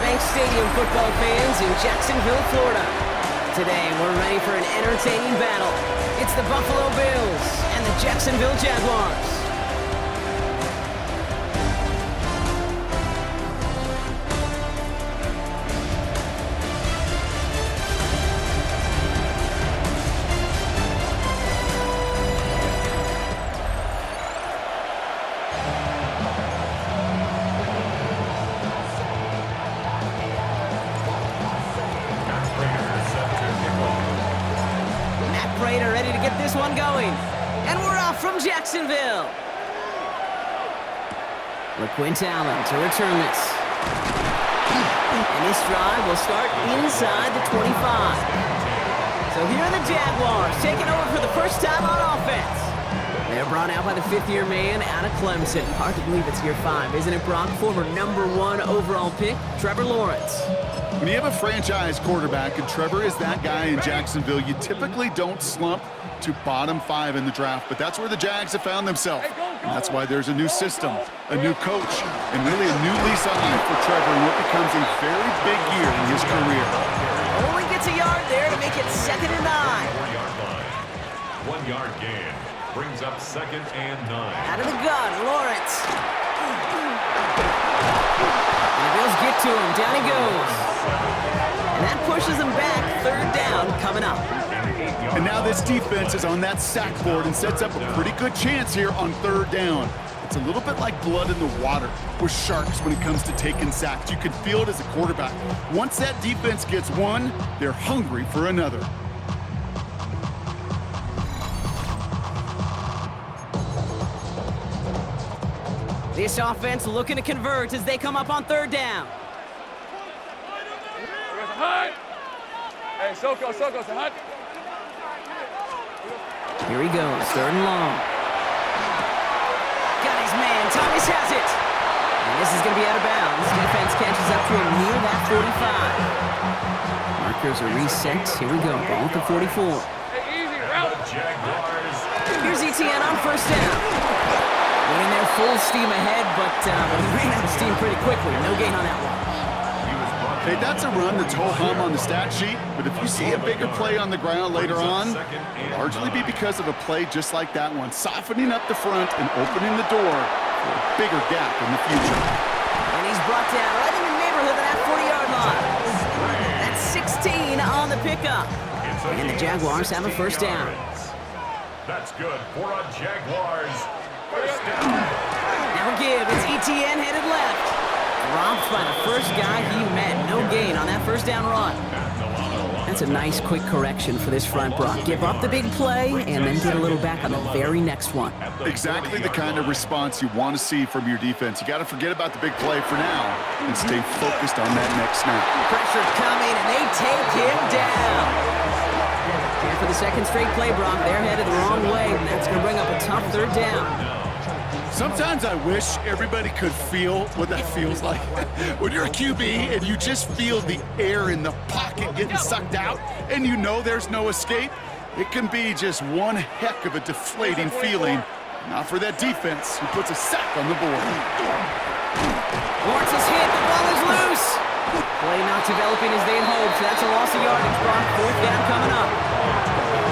Bank Stadium, football fans in Jacksonville, Florida. Today, we're ready for an entertaining battle. It's the Buffalo Bills and the Jacksonville Jaguars. Ready to get this one going. And we're off from Jacksonville. LaQuint Allen to return this. And this drive will start inside the 25. So here are the Jaguars taking over for the first time on offense. They're brought out by the fifth-year man out of Clemson. Hard to believe it's year 5, isn't it, Brock? Former #1 overall pick, Trevor Lawrence. When you have a franchise quarterback, and Trevor is that guy in Jacksonville, you typically don't slump to bottom 5 in the draft, but that's where the Jags have found themselves. And that's why there's a new system, a new coach, and really a new lease on life for Trevor in what becomes a very big year in his career. Only gets a yard there to make it 2nd and 9. 1-yard gain brings up 2nd and 9. Out of the gun, Lawrence. And the Bills get to him. Down he goes. And that pushes him back. 3rd down coming up. And now this defense is on that sack board and sets up a pretty good chance here on 3rd down. It's a little bit like blood in the water with sharks when it comes to taking sacks. You can feel it as a quarterback. Once that defense gets one, they're hungry for another. This offense looking to convert as they come up on 3rd down. Hey, Soko, say hi. Here he goes, 3rd and long. Got his man, Thomas has it. And this is going to be out of bounds. Defense catches up to him near that 45. Markers are reset. Here we go, ball at the 44. Hey, easy, route. Jaguars. Here's ETN on 1st down. Running there full steam ahead, but he ran out of steam pretty quickly. No gain on that one. Hey, that's a run that's ho-hum on the stat sheet, but if you see a bigger play on the ground later on, it'll largely be because of a play just like that one, softening up the front and opening the door for a bigger gap in the future. And he's brought down right in the neighborhood of that 40-yard line. That's 16 on the pickup. And the Jaguars have a 1st down. That's good for a Jaguars 1st down. Now give, it's ETN headed left. Dropped by the first guy he met. No gain on that 1st down run. That's a nice quick correction for this front, Brock. Give up the big play and then get a little back on the very next one. Exactly the kind of response you want to see from your defense. You got to forget about the big play for now and stay focused on that next snap. Pressure coming and they take him down. And for the 2nd straight play, Brock, they're headed the wrong way, and that's going to bring up a tough 3rd down. Sometimes I wish everybody could feel what that feels like. When you're a QB and you just feel the air in the pocket getting sucked out and you know there's no escape, it can be just one heck of a deflating feeling. Not for that defense who puts a sack on the board. Lawrence is hit, the ball is loose. Play not developing as they'd hoped, so that's a loss of yardage, Brock. 4th down coming up.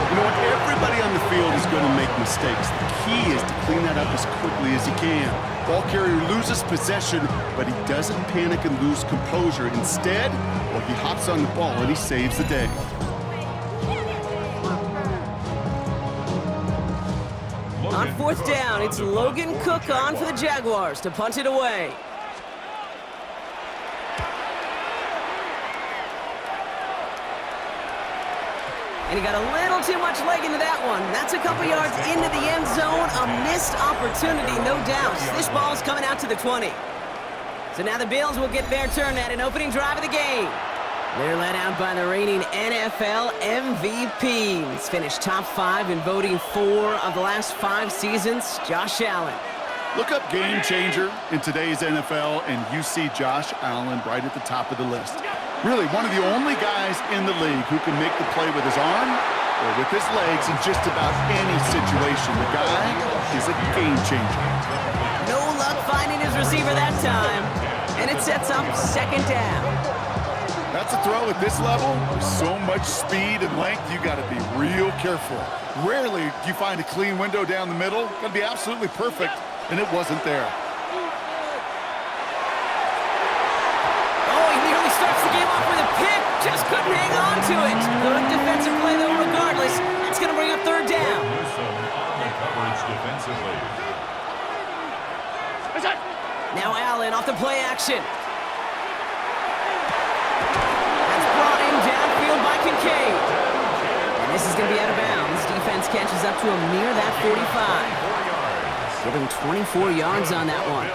You know what? Everybody on the field is going to make mistakes. The key is to clean that up as quickly as he can. Ball carrier loses possession, but he doesn't panic and lose composure. Instead, well, he hops on the ball and he saves the day. On 4th down, it's Logan Cook on for the Jaguars to punt it away. And he got a little too much leg into that one. That's a couple yards into the end zone. A missed opportunity, no doubt. This ball's coming out to the 20. So now the Bills will get their turn at an opening drive of the game. They're led out by the reigning NFL MVP. He's finished top 5 in voting 4 of the last 5 seasons, Josh Allen. Look up game changer in today's NFL, and you see Josh Allen right at the top of the list. Really, one of the only guys in the league who can make the play with his arm or with his legs in just about any situation. The guy is a game changer. No luck finding his receiver that time. And it sets up second down. That's a throw at this level. With so much speed and length, you got to be real careful. Rarely do you find a clean window down the middle. Got to be absolutely perfect, and it wasn't there. Oh, he nearly starts the game off with a pick. Just couldn't hang on to it. Good defensive play, though, regardless. It's going to bring up third down. On the coverage defensively. Now Allen off the play action. That's brought in downfield by Kincaid. And this is going to be out of bounds. Defense catches up to him near that 45. Give him 24 yards on that one.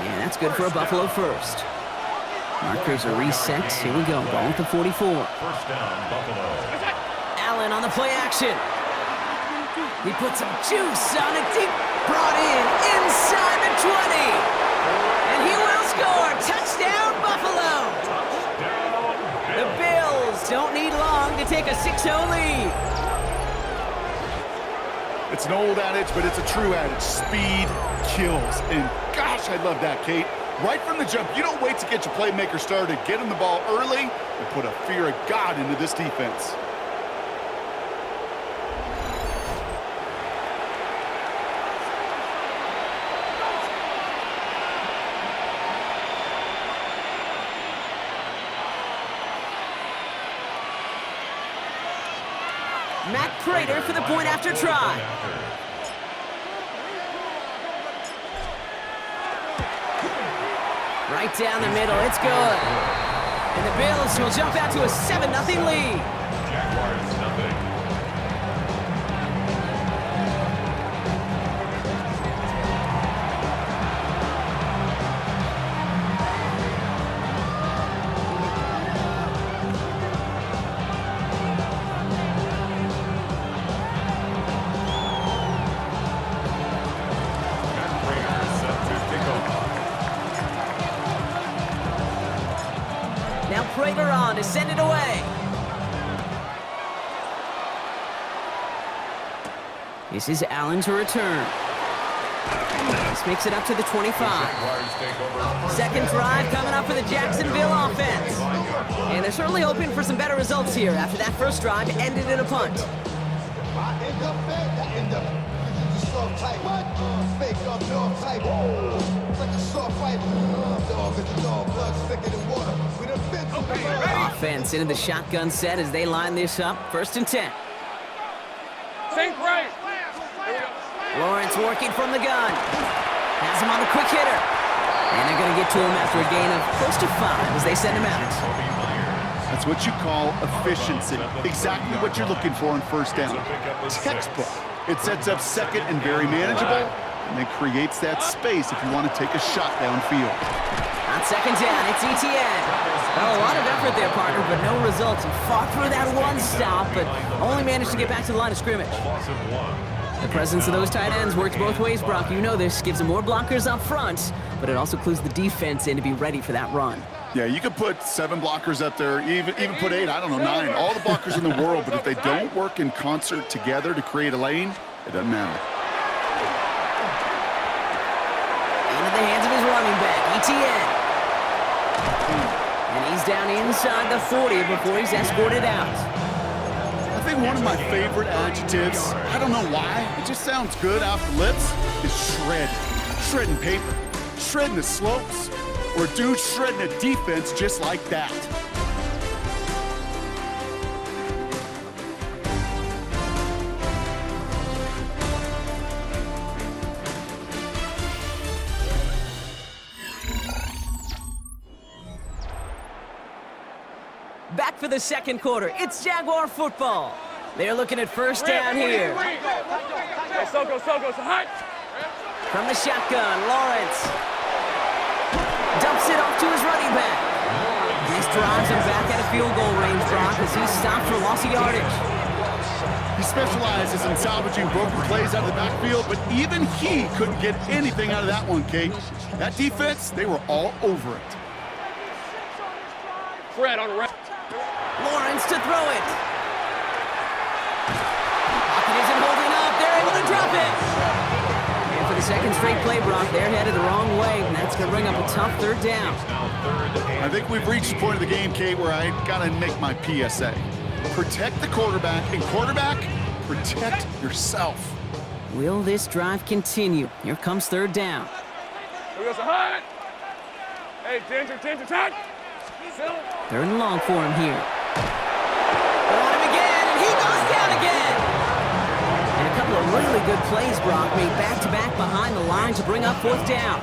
Yeah, that's good for a Buffalo first. Markers are reset. Here we go. Ball with the 44. First down, Buffalo. Allen on the play action. He put some juice on it deep. Brought in inside the 20. And he will score. Touchdown, Buffalo. The Bills don't need long to take a 6-0 lead. It's an old adage, but it's a true adage. Speed kills. And gosh, I love that, Kate. Right from the jump, you don't wait to get your playmaker started. Get him the ball early and put a fear of God into this defense. Matt Prater for the point after try. Right down the middle, it's good. And the Bills will jump out to a 7-0 lead. Jaguars nothing. Now Prater on to send it away. This is Allen to return. This makes it up to the 25. Second drive coming up for the Jacksonville offense. And they're certainly hoping for some better results here after that first drive ended in a punt. Offense into the shotgun set as they line this up. 1st and 10. Think right. Lawrence working from the gun. Has him on the quick hitter. And they're going to get to him after a gain of close to 5 as they send him out. That's what you call efficiency. Exactly what you're looking for on first down. Textbook. It sets up second and very manageable, and then creates that space if you want to take a shot downfield. On second down, it's ETN. Well, a lot of effort there, partner, but no results. He fought through that one stop, but only managed to get back to the line of scrimmage. The presence of those tight ends works both ways, Brock. You know this. Gives them more blockers up front, but it also clues the defense in to be ready for that run. Yeah, you could put 7 blockers up there, even put 8, I don't know, 9. All the blockers in the world, but if they don't work in concert together to create a lane, it doesn't matter. Into the hands of his running back, ETN. And he's down inside the 40 before he's escorted out. I think one of my favorite adjectives, I don't know why, it just sounds good off the lips, is shred. Shredding paper, shredding the slopes, or a dude shredding a defense just like that. Back for the second quarter. It's Jaguar football. They're looking at first down here. Hey, Soko, hot. From the shotgun, Lawrence dumps it off to his running back. This drives him back out of field goal range, Brock, as he's stopped for loss of yardage. He specializes in salvaging broken plays out of the backfield, but even he couldn't get anything out of that one, Kate. That defense, they were all over it. Fred on the right. Lawrence to throw it. Pocket isn't holding up. They're able to drop it. And for the second straight play, Brock, they're headed the wrong way, and that's going to bring up a tough third down. I think we've reached the point of the game, Kate, where I gotta make my PSA. Protect the quarterback, and quarterback, protect yourself. Will this drive continue? Here comes third down. Here goes a hut. Hey, danger, tight. Third and long for him here. On him again, and he goes down again. And a couple of really good plays, Brock, made back-to-back behind the line to bring up fourth down.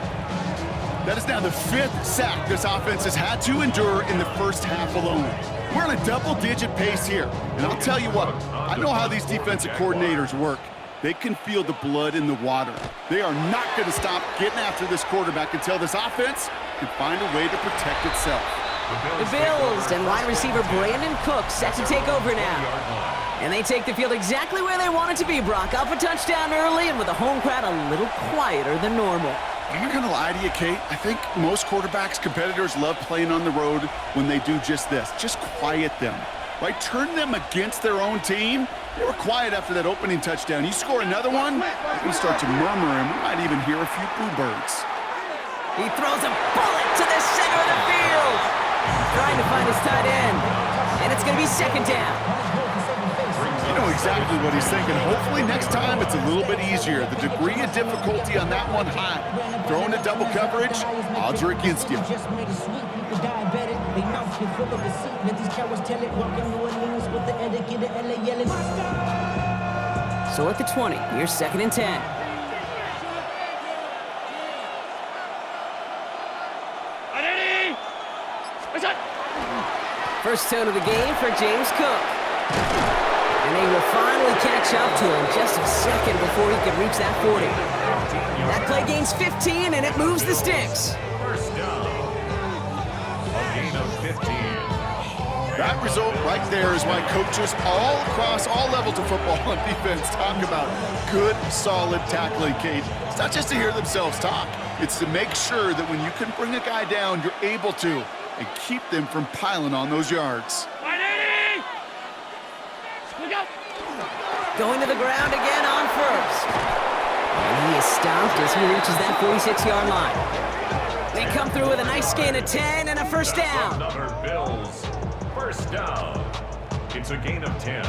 That is now the 5th sack this offense has had to endure in the first half alone. We're on a double-digit pace here. And I'll tell you what, I know how these defensive coordinators work. They can feel the blood in the water. They are not going to stop getting after this quarterback until this offense can find a way to protect itself. The Bills and wide receiver Brandon Cook set to take over now. And they take the field exactly where they want it to be, Brock. Up a touchdown early and with the home crowd a little quieter than normal. I'm not going to lie to you, Kate. I think most quarterbacks, competitors love playing on the road when they do just this. Just quiet them. Right? Turn them against their own team. They were quiet after that opening touchdown. You score another one, we start to murmur, and we might even hear a few boo birds. He throws a bullet to the center of the field. Trying to find his tight end. And it's going to be second down. You know exactly what he's thinking. Hopefully next time it's a little bit easier. The degree of difficulty on that one high. Throwing a double coverage, odds are against you. So at the 20, here's second and 10. First tone of the game for James Cook. And they will finally catch up to him just a second before he can reach that 40. That play gains 15, and it moves the sticks. First down. A gain of 15. That result right there is why coaches all across all levels of football and defense talk about good, solid tackling, Kate. It's not just to hear themselves talk. It's to make sure that when you can bring a guy down, you're able to, and keep them from piling on those yards. Going to the ground again on first. And he is stopped as he reaches that 46-yard line. They come through with a nice gain of 10 and a first down. Another Bills. First down. It's a gain of 10.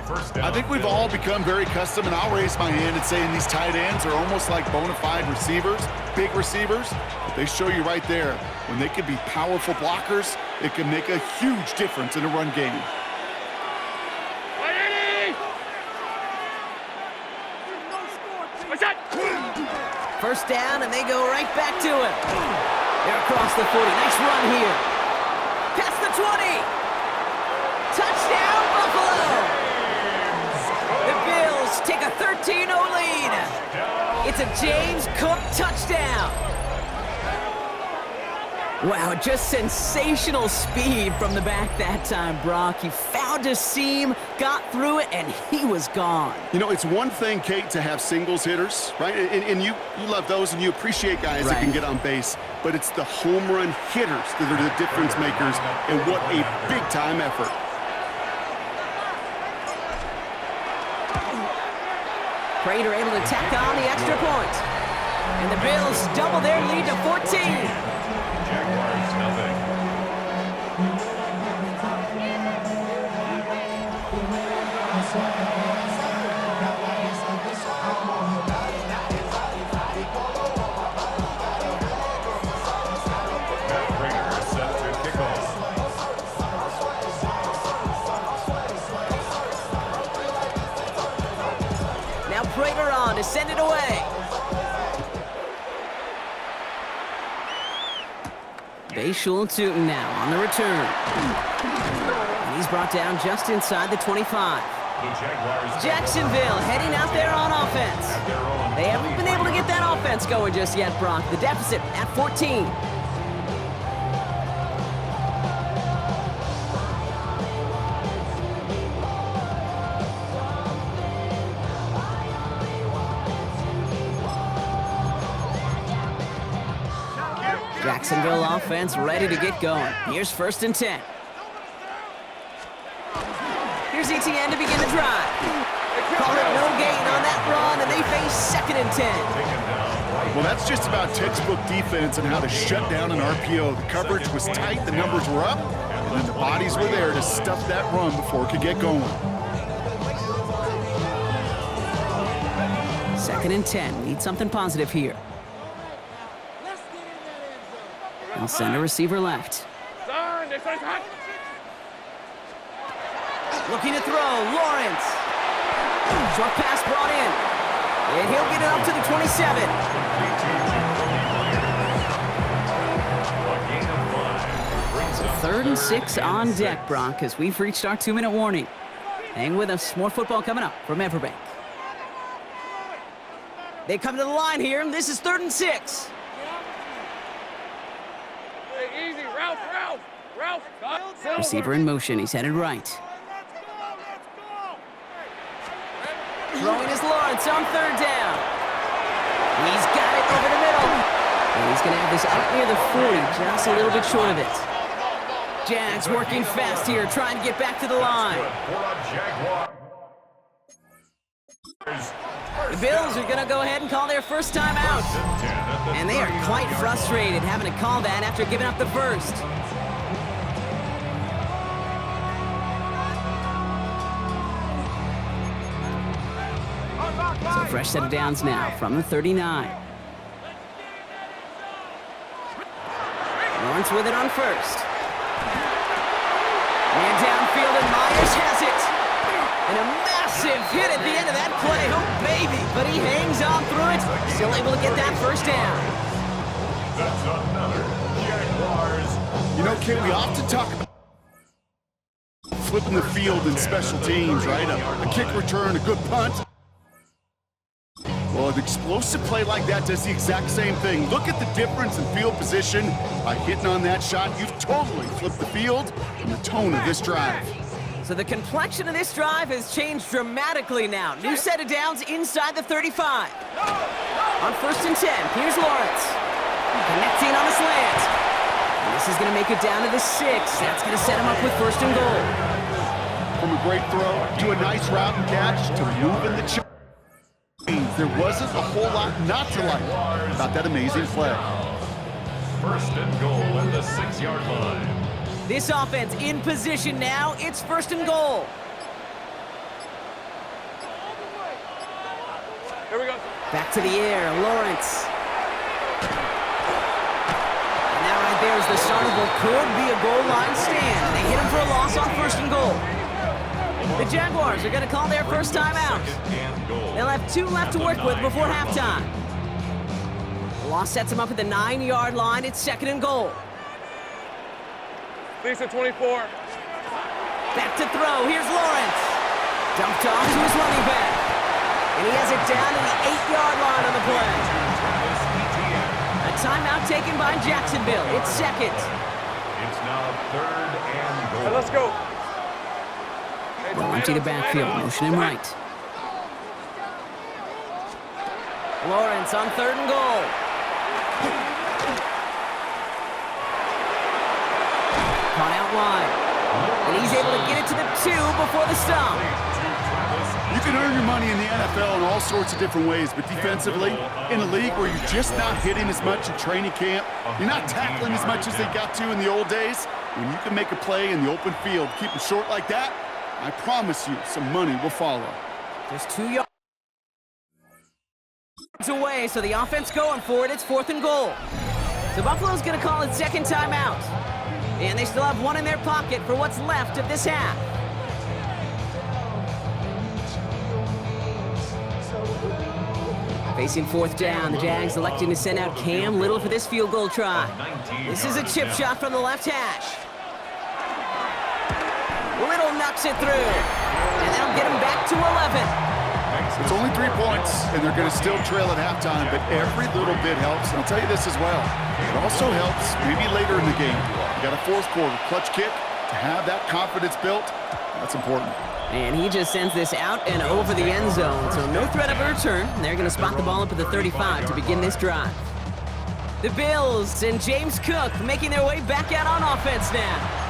First down. I think we've all become very accustomed, and I'll raise my hand and say these tight ends are almost like bona fide receivers, big receivers. They show you right there, when they can be powerful blockers, it can make a huge difference in a run game. First down, and they go right back to him. They're across the 40. Nice run here. Past the 20. Touchdown, Buffalo. The Bills take a 13-0 lead. It's a James Cook touchdown. Wow, just sensational speed from the back that time, Brock. He found a seam, got through it, and he was gone. You know, it's one thing, Kate, to have singles hitters, right? And you love those, and you appreciate guys that can get on base. But it's the home run hitters that are the difference makers, and what a big-time effort. Prater able to tack on the extra point. And the Bills double their lead to 14. Jaguars, nothing. Matt Prater is set to kick off. Now Prater on to send it away. Bayshul and Tootin now on the return. And he's brought down just inside the 25. The Jaguars. Jacksonville heading out there on offense. They haven't been able to get that offense going just yet, Brock. The deficit at 14. Jacksonville offense ready to get going. Here's first and 10. Here's ETN to begin the drive. Call it no gain on that run, and they face second and 10. Taken down Well, that's just about textbook defense and how to shut down an RPO. The coverage was tight, the numbers were up, and then the bodies were there to stuff that run before it could get going. 2nd and 10. Need something positive here. He'll send a receiver left. Looking to throw, Lawrence. Short pass brought in. And he'll get it up to the 27. So 3rd and 6 on deck, Brock, as we've reached our 2-minute warning. Hang with us. More football coming up from Everbank. They come to the line here, and this is 3rd and 6. Hey, easy, Ralph. Receiver in motion. He's headed right. Throwing is Lawrence on 3rd down. He's got it over the middle. And he's going to have this up near the 40, just a little bit short of it. Jags working fast here, trying to get back to the line. The Bills are going to go ahead and call their first time out. And they are quite frustrated having to call that after giving up the first. So fresh set of downs now from the 39. Lawrence with it on 1st. Man downfield, and Myers has it. And a massive hit at the end of that play. Oh, baby. But he hangs on through it. Still able to get that first down. That's another Jaguars. You know, Kid, we often talk about flipping the field in special teams, right? A kick return, a good punt. Well, an explosive play like that does the exact same thing. Look at the difference in field position. By hitting on that shot, you've totally flipped the field and the tone of this drive. So the complexion of this drive has changed dramatically now. New set of downs inside the 35. On 1st and 10, here's Lawrence. Connecting on the slant. And this is going to make it down to the 6. That's going to set him up with 1st and goal. From a great throw to a nice route and catch to moving the chains. There wasn't a whole lot not to like about that amazing play. 1st and goal at the 6-yard line. This offense in position now. It's 1st and goal. Here we go. Back to the air, Lawrence. And that right there is the start of what could be a goal line stand. They hit him for a loss on 1st and goal. The Jaguars are going to call their first time out. They'll have 2 left to work with before halftime. The loss sets them up at the 9-yard line. It's 2nd and goal. Lisa 24. Back to throw. Here's Lawrence. Dumped off to his running back. And he has it down to the 8-yard line on the play. A timeout taken by Jacksonville. It's 2nd. It's now 3rd and goal. Hey, let's go. They'll empty the backfield, motion him right. Lawrence on 3rd and goal. Caught out wide. And he's able to get it to the 2 before the stop. You can earn your money in the NFL in all sorts of different ways, but defensively, in a league where you're just not hitting as much in training camp, you're not tackling as much as they got to in the old days, when you can make a play in the open field, keep them short like that, I promise you some money will follow. Just 2 yards away, so the offense going for it. It's 4th and goal. So Buffalo's going to call it 2nd timeout. And they still have 1 in their pocket for what's left of this half. Facing 4th down, the Jags electing to send out Cam Little for this field goal try. This is a chip shot from the left hash. Little knocks it through, and that'll get him back to 11. It's only 3 points, and they're going to still trail at halftime, but every little bit helps. And I'll tell you this as well. It also helps maybe later in the game. You got a 4th quarter clutch kick to have that confidence built. That's important. And he just sends this out and over the end zone, so no threat of a return. They're going to spot the ball up at the 35 to begin this drive. The Bills and James Cook making their way back out on offense now.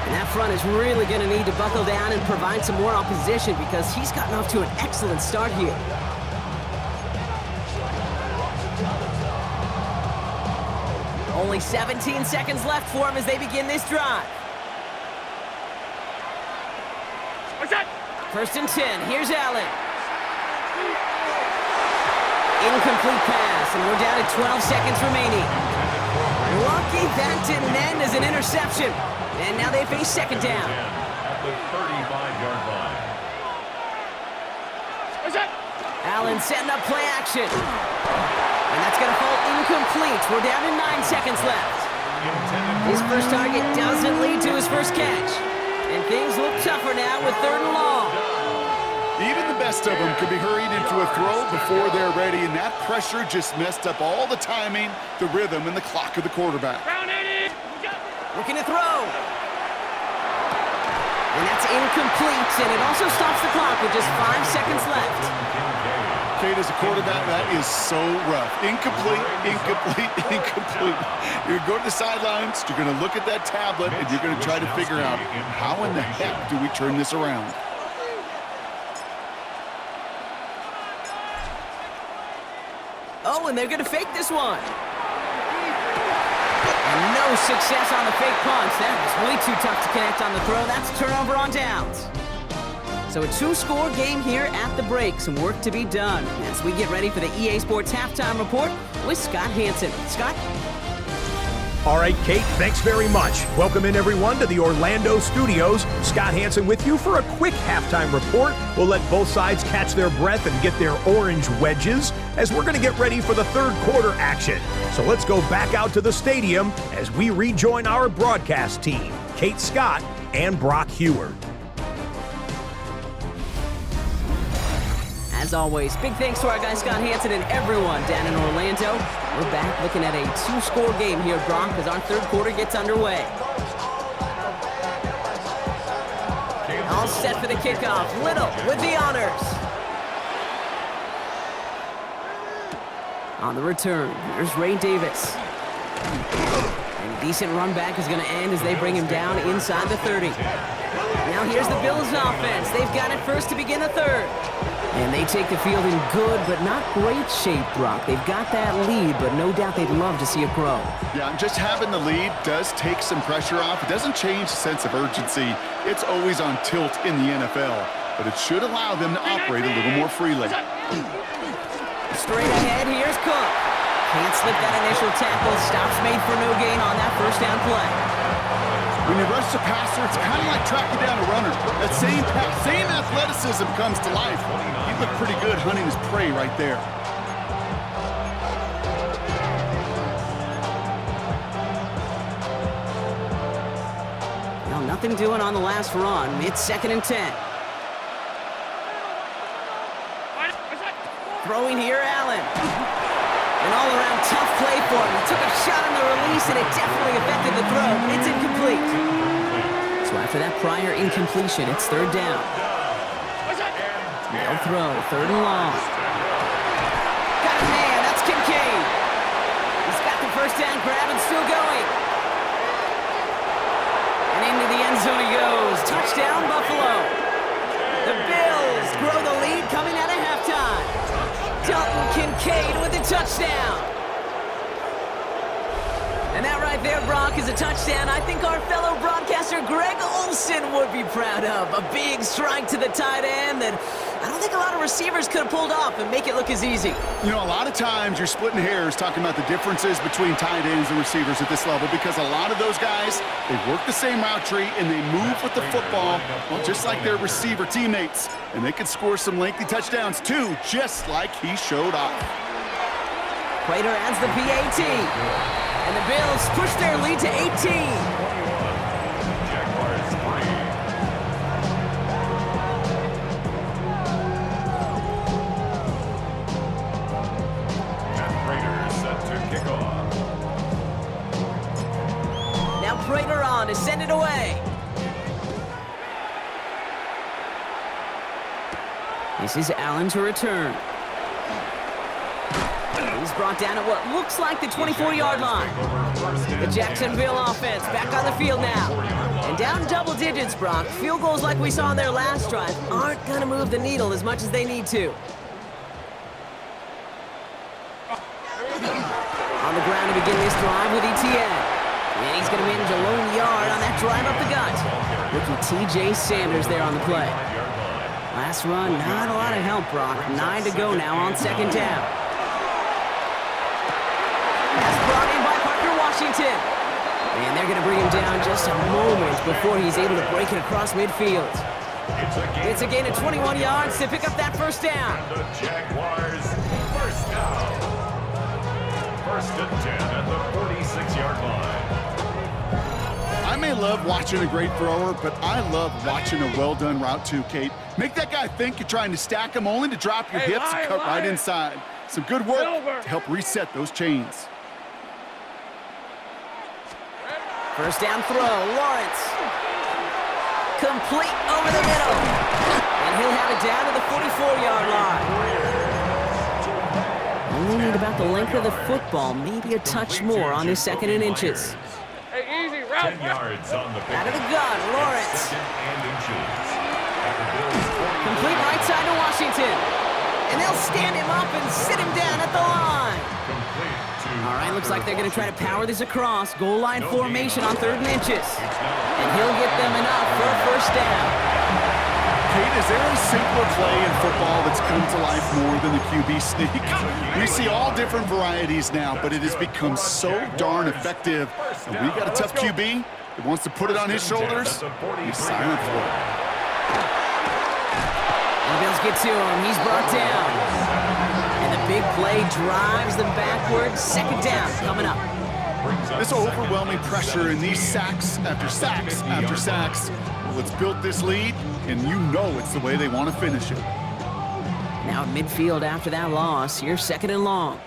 And that front is really going to need to buckle down and provide some more opposition because he's gotten off to an excellent start here. Only 17 seconds left for him as they begin this drive. First and 10. Here's Allen. Incomplete pass, and we're down to 12 seconds remaining. Lucky that didn't end as an interception. And now they face second down. At the 35-yard line. Allen setting up play action. And that's going to fall incomplete. We're down to 9 seconds left. His first target doesn't lead to his first catch. And things look tougher now with 3rd and long. Even the best of them could be hurried into a throw before they're ready, and that pressure just messed up all the timing, the rhythm, and the clock of the quarterback. Looking to throw. And that's incomplete, and it also stops the clock with just 5 seconds left. Kate, as a quarterback, that is so rough. Incomplete, incomplete, incomplete. You're going to go to the sidelines, you're going to look at that tablet, and you're going to try to figure out how in the heck do we turn this around. Oh, and they're going to fake this one. And no success on the fake punch. That was way too tough to connect on the throw. That's a turnover on downs. So a 2-score game here at the break. Some work to be done as we get ready for the EA Sports Halftime Report with Scott Hansen. Scott? All right, Kate, thanks very much. Welcome in, everyone, to the Orlando studios. Scott Hansen with you for a quick halftime report. We'll let both sides catch their breath and get their orange wedges as we're going to get ready for the 3rd quarter action. So let's go back out to the stadium as we rejoin our broadcast team, Kate Scott and Brock Heward. As always, big thanks to our guy Scott Hansen and everyone down in Orlando. We're back looking at a 2-score game here, Brock, as our 3rd quarter gets underway. All set for the kickoff. Little with the honors. On the return, here's Ray Davis. And a decent run back is going to end as they bring him down inside the 30. Now here's the Bills offense. They've got it first to begin the 3rd. And they take the field in good but not great shape, Brock. They've got that lead, but no doubt they'd love to see it grow. Yeah, just having the lead does take some pressure off. It doesn't change the sense of urgency. It's always on tilt in the NFL, but it should allow them to operate a little more freely. Straight ahead, here's Cook. Can't slip that initial tackle. Stops made for no gain on that first down play. When you rush the passer, it's kind of like tracking down a runner. That same pass, same athleticism comes to life. He looked pretty good hunting his prey right there. Well, nothing doing on the last run. It's 2nd and 10. Throwing here, Allen. An all-around tough play for him. He took a shot on the release, and it definitely affected the throw. It's incomplete. So after that prior incompletion, it's 3rd down. No throw, 3rd and long. Got a man, that's Kincaid. He's got the first down grab and still going. And into the end zone he goes. Touchdown, Buffalo. The Bills grow the lead coming out of halftime. Dalton Kincaid with a touchdown. And that right there, Brock, is a touchdown I think our fellow broadcaster Greg Olson would be proud of. A big strike to the tight end that I don't think a lot of receivers could have pulled off and make it look as easy. You know, a lot of times you're splitting hairs talking about the differences between tight ends and receivers at this level because a lot of those guys, they work the same route tree and they move with the football, well, just like their receiver teammates. And they can score some lengthy touchdowns too, just like he showed off. Prater adds the PAT. And the Bills push their lead to 18. Jaguars 3. And Raiders set to kick off. Now Prater on to send it away. This is Allen to return. He's brought down at what looks like the 24-yard line. The Jacksonville offense back on the field now. And down double digits, Brock. Field goals like we saw in their last drive aren't going to move the needle as much as they need to. On on the ground to begin this drive with ETN. And he's going to manage a lone yard on that drive up the gut. Rookie T.J. Sanders there on the play. Last run, not a lot of help, Brock. 9 to go now on second down. That's brought in by Parker Washington. And they're going to bring him down just a moment before he's able to break it across midfield. It's a gain of 21 yards to pick up that first down. The Jaguars, first down. First and 10 at the 46-yard line. I may love watching a great thrower, but I love watching a well-done route too, Kate. Make that guy think you're trying to stack him only to drop your hips and cut right inside. Some good work to help reset those chains. First down throw, Lawrence. Complete over the middle. And he'll have it down to the 44-yard line. Only need about the length of the football, maybe a touch more on this 2nd and inches. Hey, easy, route. 10 yards on the Out of the gun, Lawrence. Second and inches. At the Bills' 40. Complete right side to Washington. And they'll stand him up and sit him down at the line. Complete to All right, looks like they're going to try to power this across. Goal line formation on 3rd and inches. And he'll get them enough for a first down. Kate, is there a simpler play in football that's come to life more than the QB sneak? We see all different varieties now, but it has become so darn effective. And we got a tough QB that wants to put it on his shoulders. He's silent for it. And the Bills get to him. He's brought down. And the big play drives them backwards. 2nd down coming up. This overwhelming pressure and these sacks after sacks after sacks. Well, it's built this lead, and you know it's the way they want to finish it. Now at midfield after that loss. Here's 2nd and long.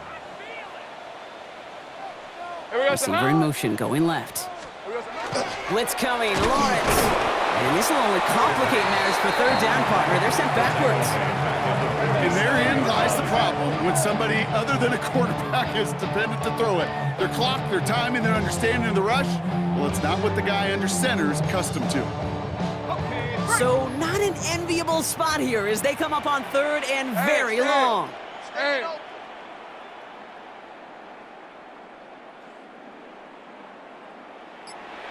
Receiver in motion, going left. Blitz coming, Lawrence. And this will only complicate matters for 3rd down, partner. They're sent backwards. And therein lies the problem when somebody other than a quarterback is dependent to throw it. Their clock, their timing, their understanding of the rush, well, it's not what the guy under center is accustomed to. So not an enviable spot here as they come up on 3rd and very long. Hey.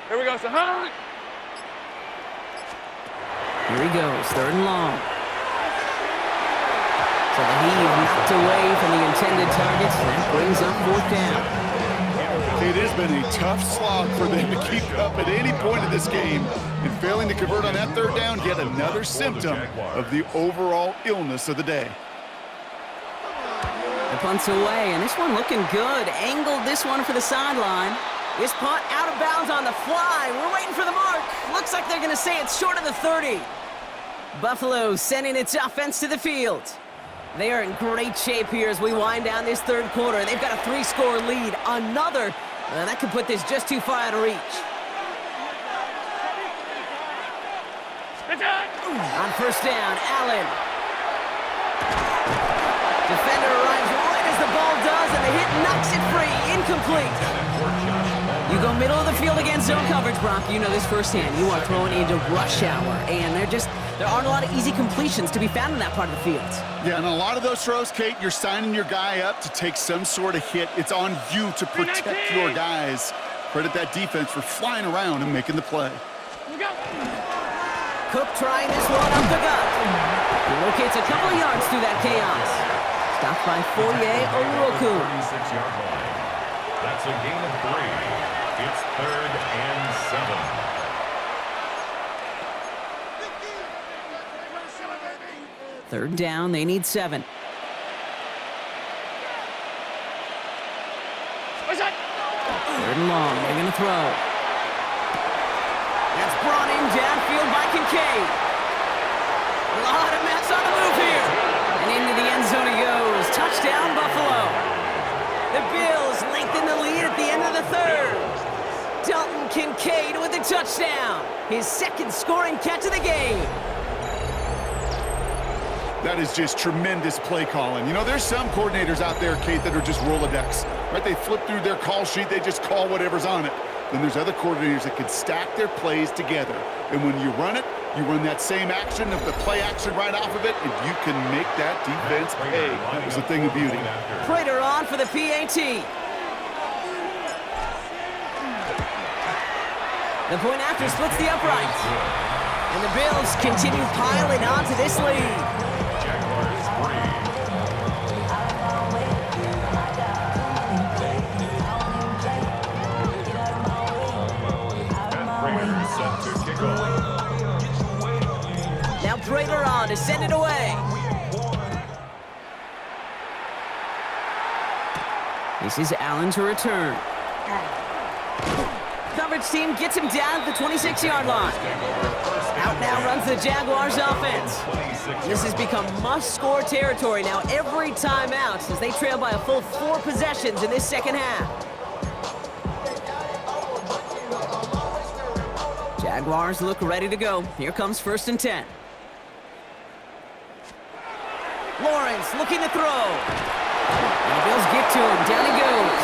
Here we go, Sahan. Here he goes, 3rd and long. So the heave knocked away from the intended targets. That brings up 4th down. It has been a tough slog for them to keep up at any point of this game. And failing to convert on that 3rd down, yet another symptom of the overall illness of the day. The punt's away, and this one looking good. Angled this one for the sideline. This punt out of bounds on the fly. We're waiting for the mark. Looks like they're going to say it's short of the 30. Buffalo sending its offense to the field. They are in great shape here as we wind down this 3rd quarter. They've got a 3-score lead. Another, that could put this just too far out of reach. On 1st down, Allen. Defender arrives right as the ball does, and the hit knocks it free. Incomplete. You go middle of the field against zone coverage, Brock. You know this firsthand. You are throwing into rush hour, and there aren't a lot of easy completions to be found in that part of the field. Yeah, and a lot of those throws, Kate, you're signing your guy up to take some sort of hit. It's on you to protect your guys. Credit that defense for flying around and making the play. Cook trying this one up the gut. He locates a couple of yards through that chaos. Stopped by Foye Oluoku. 46-yard line. That's a gain of 3. It's 3rd and 7. Third down, they need 7. Third and long, they're going to throw. That's brought in downfield by Kincaid. A lot of mess on the move here. And into the end zone he goes. Touchdown, Buffalo. The Bills lengthen the lead at the end of the 3rd. Dalton Kincaid with the touchdown. His 2nd scoring catch of the game. That is just tremendous play calling. You know, there's some coordinators out there, Kate, that are just Rolodex, right? They flip through their call sheet, they just call whatever's on it. Then there's other coordinators that can stack their plays together. And when you run it, you run that same action of the play action right off of it, and you can make that defense pay. That was a thing of beauty. Prater on for the PAT. The point after splits the uprights. And the Bills continue piling onto this lead. Jaguars 3. Matt Prater set to kick off. Now Prater on to send it away. This is Allen to return. Coverage team gets him down at the 26-yard line. Out now runs the Jaguars offense. This has become must-score territory now every time out as they trail by a full 4 possessions in this second half. Jaguars look ready to go. Here comes 1st and 10. Lawrence looking to throw. And the Bills get to him. Down he goes.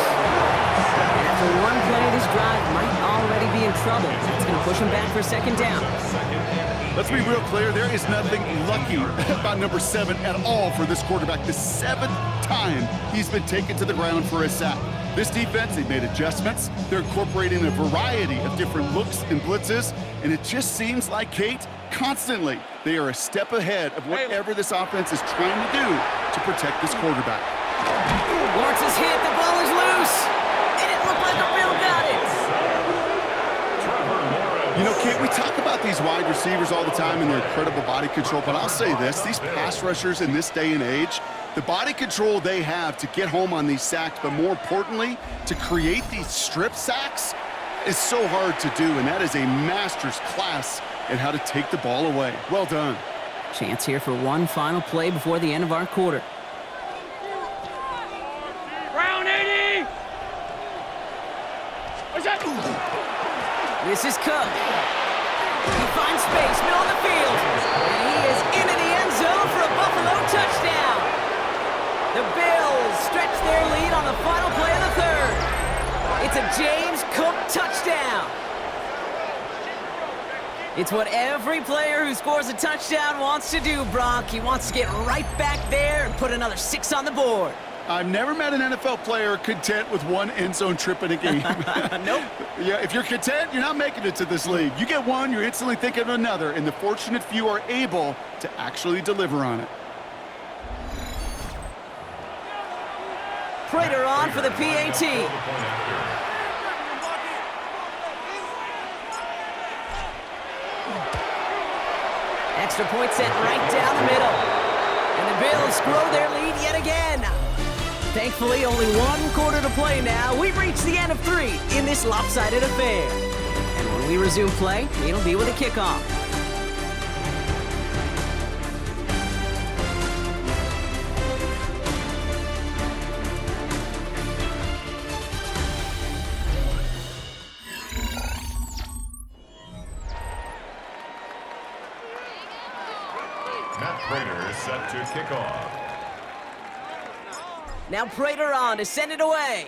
And after one play, this drive might already be in trouble. That's going to push him back for 2nd down. Let's be real clear. There is nothing lucky about number 7 at all for this quarterback. The 7th time he's been taken to the ground for a sack. This defense, they've made adjustments. They're incorporating a variety of different looks and blitzes. And it just seems like, Kate, constantly they are a step ahead of whatever this offense is trying to do to protect this quarterback. Lawrence is hit. The ball is loose. It didn't look like a Bill got it. You know, Kate, we talk about these wide receivers all the time and their incredible body control, but I'll say this, these pass rushers in this day and age, the body control they have to get home on these sacks, but more importantly, to create these strip sacks is so hard to do, and that is a master's class in how to take the ball away. Well done. Chance here for one final play before the end of our quarter. Round 80! What's that? This is Cook. He finds space, middle of the field. And he is into the end zone for a Buffalo touchdown. The Bills stretch their lead on the final play of the 3rd. It's a James Cook touchdown. It's what every player who scores a touchdown wants to do, Brock. He wants to get right back there and put another 6 on the board. I've never met an NFL player content with one end zone trip in a game. Nope. Yeah, if you're content, you're not making it to this league. You get one, you're instantly thinking of another, and the fortunate few are able to actually deliver on it. Prater on for the PAT. Extra point set right down the middle. And the Bills grow their lead yet again. Thankfully, only 1 quarter to play now. We've reached the end of 3 in this lopsided affair. And when we resume play, it'll be with a kickoff. Matt Prater is set to kick off. Now Prater on to send it away.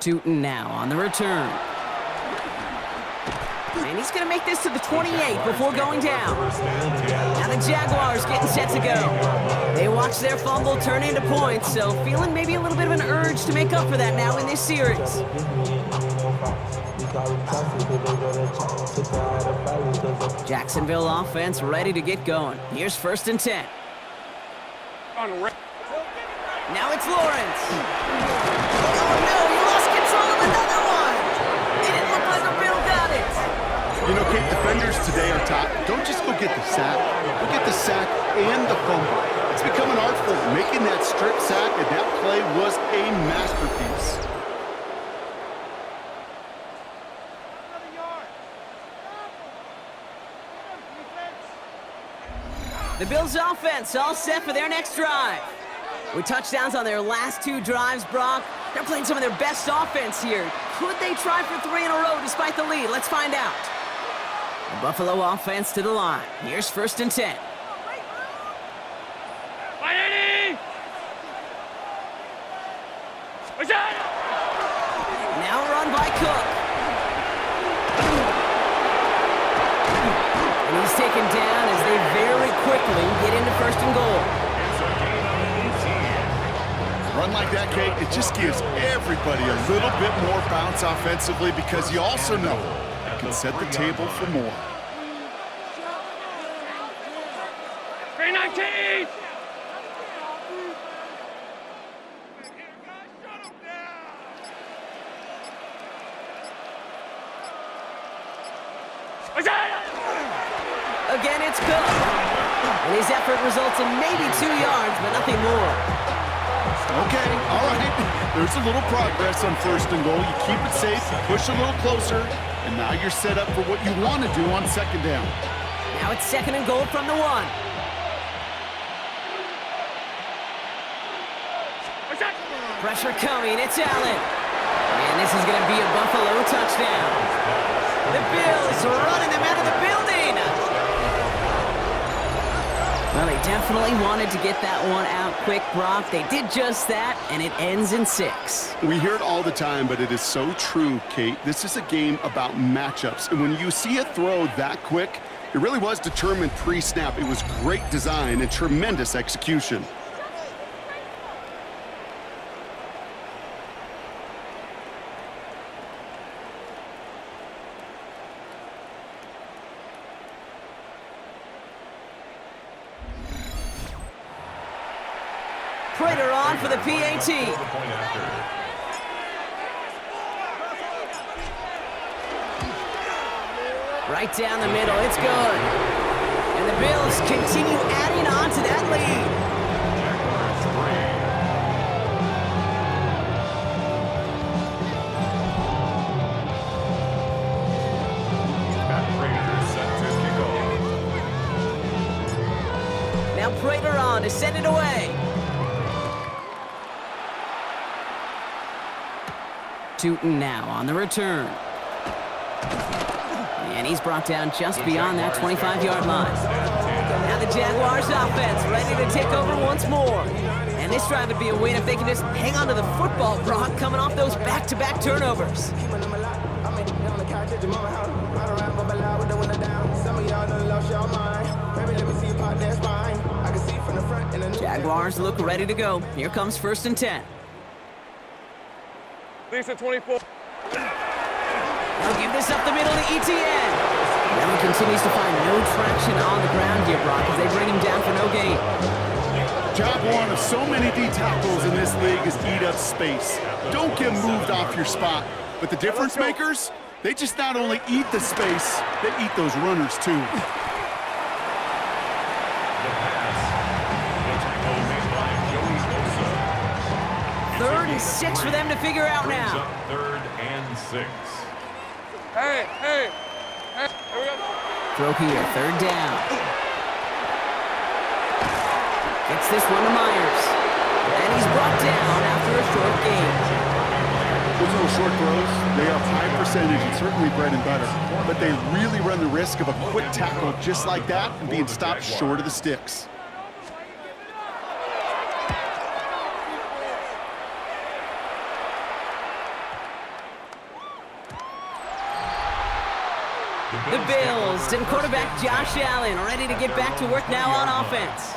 Tootin now on the return. And he's going to make this to the 28 before going down. Now the Jaguars getting set to go. They watch their fumble turn into points, so feeling maybe a little bit of an urge to make up for that now in this series. Jacksonville offense ready to get going. Here's 1st and 10. Now it's Lawrence. Oh no, he lost control of another one. It didn't look like a Bill got it. You know, Kate, defenders today are top. Don't just go get the sack. Go get the sack and the fumble. It's become an art form. Making that strip sack and that play was a masterpiece. The Bills offense all set for their next drive. With touchdowns on their last 2 drives, Brock, they're playing some of their best offense here. Could they try for 3 in a row despite the lead? Let's find out. The Buffalo offense to the line. Here's 1st and 10. Now run by Cook. And he's taken down as they very quickly get into 1st and goal. It's a gain of 18. run like that, Kate, it just gives everybody a little bit more bounce offensively because you also know it can set the table for more. 319! Again, it's Cook. And his effort results in maybe 2 yards, but nothing more. Okay, all right. There's a little progress on 1st and goal. You keep it safe, you push a little closer, and now you're set up for what you want to do on 2nd down. Now it's 2nd and goal from the 1. Pressure coming, it's Allen. And this is going to be a Buffalo touchdown. The Bills running them out of the building. Well, they definitely wanted to get that one out quick, Brock. They did just that, and it ends in 6. We hear it all the time, but it is so true, Kate. This is a game about matchups, and when you see a throw that quick, it really was determined pre-snap. It was great design and tremendous execution. Prater on for the PAT. Right down the middle, it's good. And the Bills continue adding on to that lead. Now Prater on to send it away. Tootin now on the return. And he's brought down just beyond that 25-yard line. Now the Jaguars offense ready to take over once more. And this drive would be a win if they can just hang on to the football, Brock, coming off those back-to-back turnovers. Jaguars look ready to go. Here comes 1st and 10. Lisa 24. They'll give this up the middle to ETN. Allen continues to find no traction on the ground here, Brock, as they bring him down for no gain. Job one of so many D tackles in this league is eat up space. Don't get moved off your spot. But the difference makers, they just not only eat the space, they eat those runners too. 3rd and 6 for them to figure out now. 3rd and 6. Hey, here we go. Throw here, 3rd down. Gets this one to Myers. And he's brought down after a short gain. Those little short throws, they are high percentage and certainly bread and butter. But they really run the risk of a quick tackle just like that and being stopped short of the sticks. The Bills and quarterback Josh Allen ready to get back to work now on offense.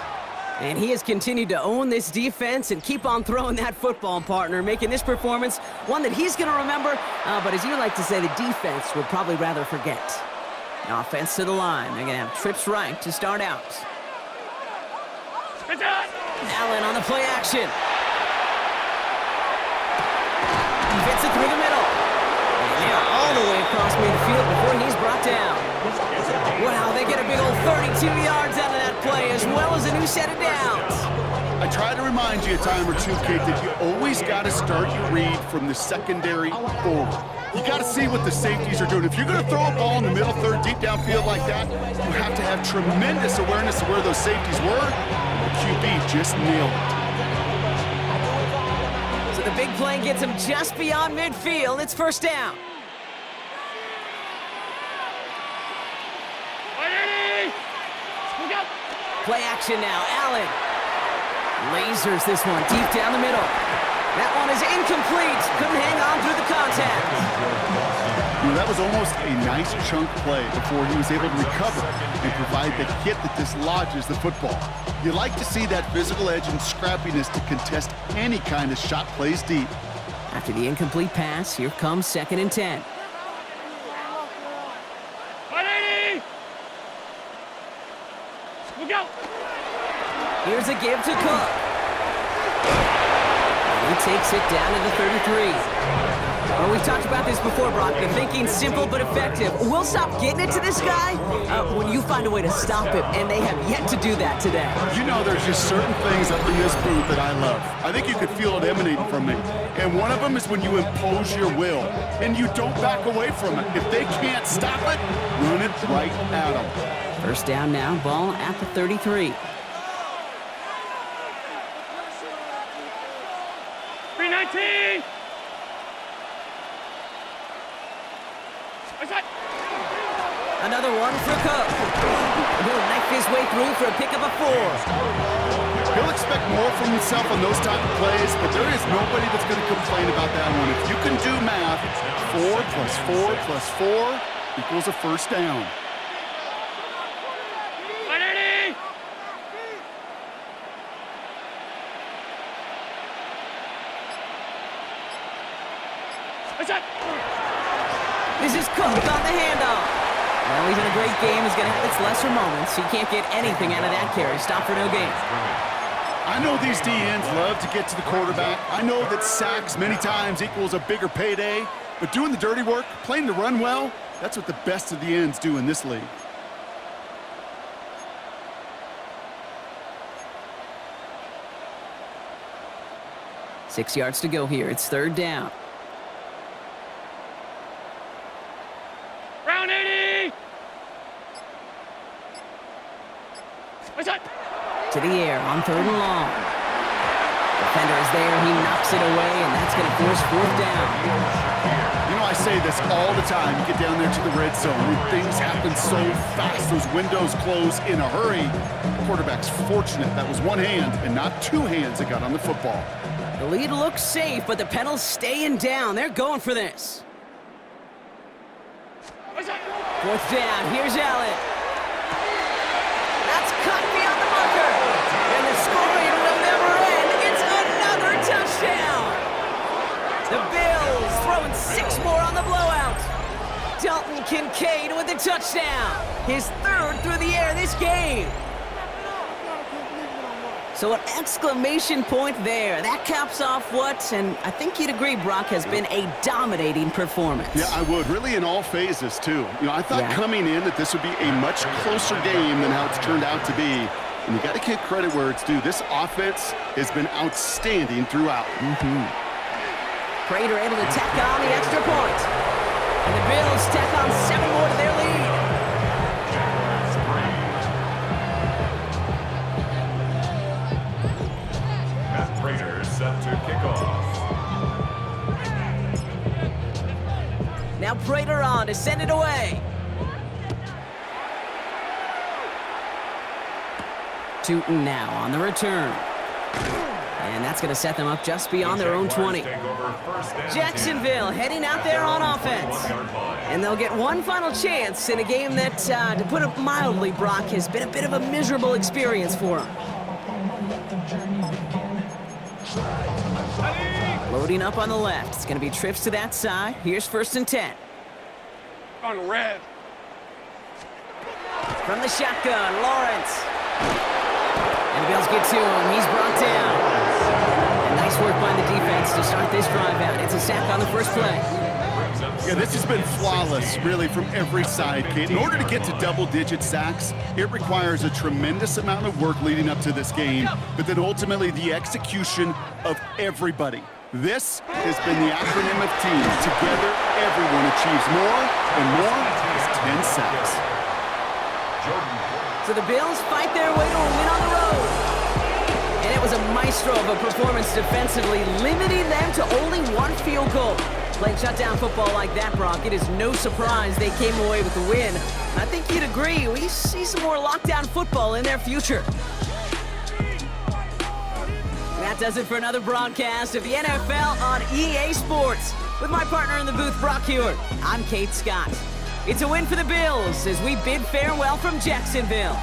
And he has continued to own this defense and keep on throwing that football, partner, making this performance one that he's going to remember, but as you like to say, the defense would probably rather forget. Offense to the line. They're going to have trips right to start out. Allen on the play action. Fits it through the middle. And they are all the way across midfield before he's brought down. Wow, they get a big old 32 yards out of that play, as well as a new set of downs. I try to remind you a time or two, Kate, that you always got to start your read from the secondary forward. You got to see what the safeties are doing. If you're going to throw a ball in the middle third, deep downfield like that, you have to have tremendous awareness of where those safeties were. The QB just nailed it. So the big play gets him just beyond midfield. It's 1st down. Play action now, Allen. Lasers this one deep down the middle. That one is incomplete. Couldn't hang on through the contact. That was almost a nice chunk play before he was able to recover and provide the hit that dislodges the football. You like to see that physical edge and scrappiness to contest any kind of shot plays deep. After the incomplete pass, here comes 2nd and 10. 180! Look out! Here's a give to Cook. And he takes it down to the 33. Well, we've talked about this before, Brock. The thinking's simple but effective. We'll stop getting it to this guy when you find a way to stop him, and they have yet to do that today. You know, there's just certain things up in this booth that I love. I think you could feel it emanating from me. And one of them is when you impose your will, and you don't back away from it. If they can't stop it, run it right at them. First down now, ball at the 33. 319! Another one for Cook. He'll knife his way through for a pickup of 4. He'll expect more from himself on those type of plays, but there is nobody that's going to complain about that one. If you can do math, 4 plus 4 plus 4 equals a first down. 180! This is Cook on the handoff. Well, he's in a great game. He's going to have its lesser moments. He can't get anything out of that carry. Stop for no gain. I know these DNs love to get to the quarterback. I know that sacks many times equals a bigger payday, but doing the dirty work, playing to run well, that's what the best of the ends do in this league. Six yards to go here. It's 3rd down. Round 80! To the air on 3rd and long. Defender is there. He knocks it away, and that's going to force 4th down. You know, I say this all the time. You get down there to the red zone, and things happen so fast. Those windows close in a hurry. The quarterback's fortunate. That was one hand and not 2 hands that got on the football. The lead looks safe, but the Penals staying down. They're going for this. 4th down. Here's Allen. That's cut beyond the marker. And the scoring will never end. It's another touchdown. The Bills throwing 6 more on the blowout. Dalton Kincaid with the touchdown. His 3rd through the air this game. So an exclamation point there. That caps off what, and I think you'd agree, Brock, has been a dominating performance. Yeah, I would. Really in all phases, too. You know, I thought coming in that this would be a much closer game than how it's turned out to be. And you got to give credit where it's due. This offense has been outstanding throughout. Prater able to tack on the extra point. And the Bills tack on 7 more to their lead. Set to kick off. Now Prater on to send it away. Tootin now on the return. And that's going to set them up just beyond their own 20. Jacksonville heading out there on offense. And they'll get one final chance in a game that, to put it mildly, Brock, has been a bit of a miserable experience for them. Loading up on the left. It's going to be trips to that side. Here's 1st and 10. On red. From the shotgun, Lawrence. And the Bills get to him. He's brought down. And nice work by the defense to start this drive out. It's a sack on the first play. Yeah, this has been flawless, really, from every side, Kate. In order to get to double-digit sacks, it requires a tremendous amount of work leading up to this game, but then ultimately the execution of everybody. This has been the acronym of team. Together, everyone achieves more, and more is 10 sacks. So the Bills fight their way to a win on the road. And it was a maestro of a performance defensively, limiting them to only 1 field goal. Playing shutdown football like that, Brock, it is no surprise they came away with the win. I think you'd agree, we see some more lockdown football in their future. That does it for another broadcast of the NFL on EA Sports. With my partner in the booth, Brock Hewitt, I'm Kate Scott. It's a win for the Bills as we bid farewell from Jacksonville.